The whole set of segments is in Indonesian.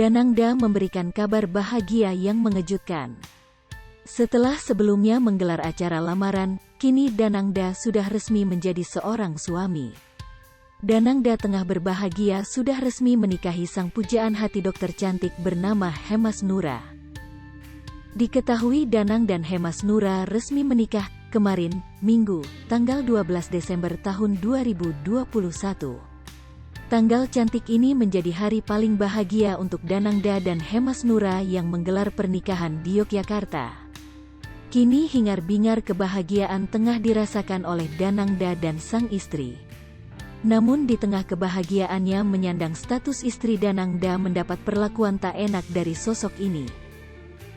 Danangda memberikan kabar bahagia yang mengejutkan. Setelah sebelumnya menggelar acara lamaran, kini Danangda sudah resmi menjadi seorang suami. Danangda tengah berbahagia sudah resmi menikahi sang pujaan hati dokter cantik bernama Hemas Noura. Diketahui Danang dan Hemas Noura resmi menikah kemarin, Minggu, tanggal 12 Desember tahun 2021. Tanggal cantik ini menjadi hari paling bahagia untuk Danangda dan Hemas Noura yang menggelar pernikahan di Yogyakarta. Kini hingar-bingar kebahagiaan tengah dirasakan oleh Danangda dan sang istri. Namun di tengah kebahagiaannya menyandang status istri, Danangda mendapat perlakuan tak enak dari sosok ini.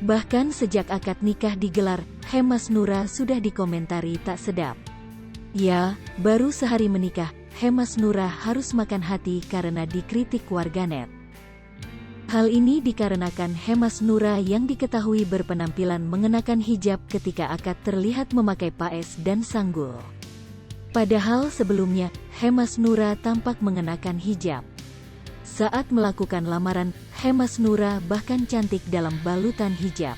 Bahkan sejak akad nikah digelar, Hemas Noura sudah dikomentari tak sedap. Ya, baru sehari menikah, Hemas Noura harus makan hati karena dikritik warganet. Hal ini dikarenakan Hemas Noura yang diketahui berpenampilan mengenakan hijab ketika akad terlihat memakai paes dan sanggul. Padahal sebelumnya, Hemas Noura tampak mengenakan hijab. Saat melakukan lamaran, Hemas Noura bahkan cantik dalam balutan hijab.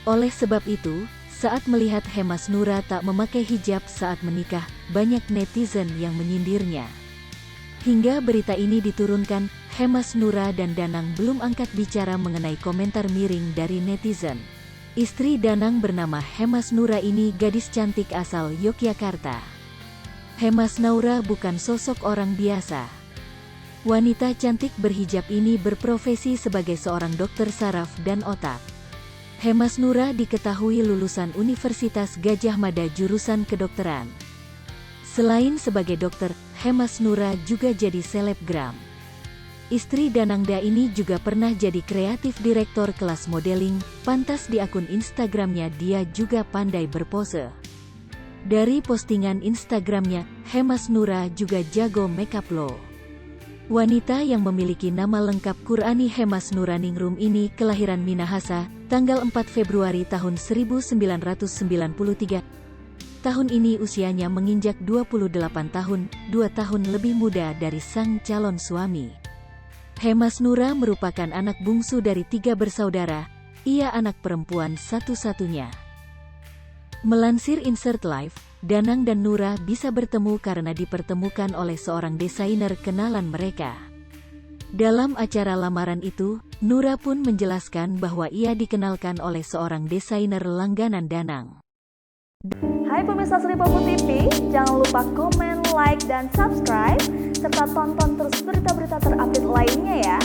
Oleh sebab itu, saat melihat Hemas Noura tak memakai hijab saat menikah, banyak netizen yang menyindirnya. Hingga berita ini diturunkan, Hemas Noura dan Danang belum angkat bicara mengenai komentar miring dari netizen. Istri Danang bernama Hemas Noura ini gadis cantik asal Yogyakarta. Hemas Noura bukan sosok orang biasa. Wanita cantik berhijab ini berprofesi sebagai seorang dokter saraf dan otak. Hemas Noura diketahui lulusan Universitas Gadjah Mada jurusan kedokteran. Selain sebagai dokter, Hemas Noura juga jadi selebgram. Istri Danangda ini juga pernah jadi kreatif direktor kelas modeling, pantas di akun Instagramnya dia juga pandai berpose. Dari postingan Instagramnya, Hemas Noura juga jago makeup loh. Wanita yang memiliki nama lengkap Qur'ani Hemas Noura-ningrum ini kelahiran Minahasa, tanggal 4 Februari tahun 1993. Tahun ini usianya menginjak 28 tahun, 2 tahun lebih muda dari sang calon suami. Hemas Noura merupakan anak bungsu dari 3 bersaudara, ia anak perempuan satu-satunya. Melansir Insert Live, Danang dan Noura bisa bertemu karena dipertemukan oleh seorang desainer kenalan mereka. Dalam acara lamaran itu, Noura pun menjelaskan bahwa ia dikenalkan oleh seorang desainer langganan Danang. Hai pemirsa Sri Popo TV, jangan lupa komen, like, dan subscribe, serta tonton terus berita-berita terupdate lainnya ya.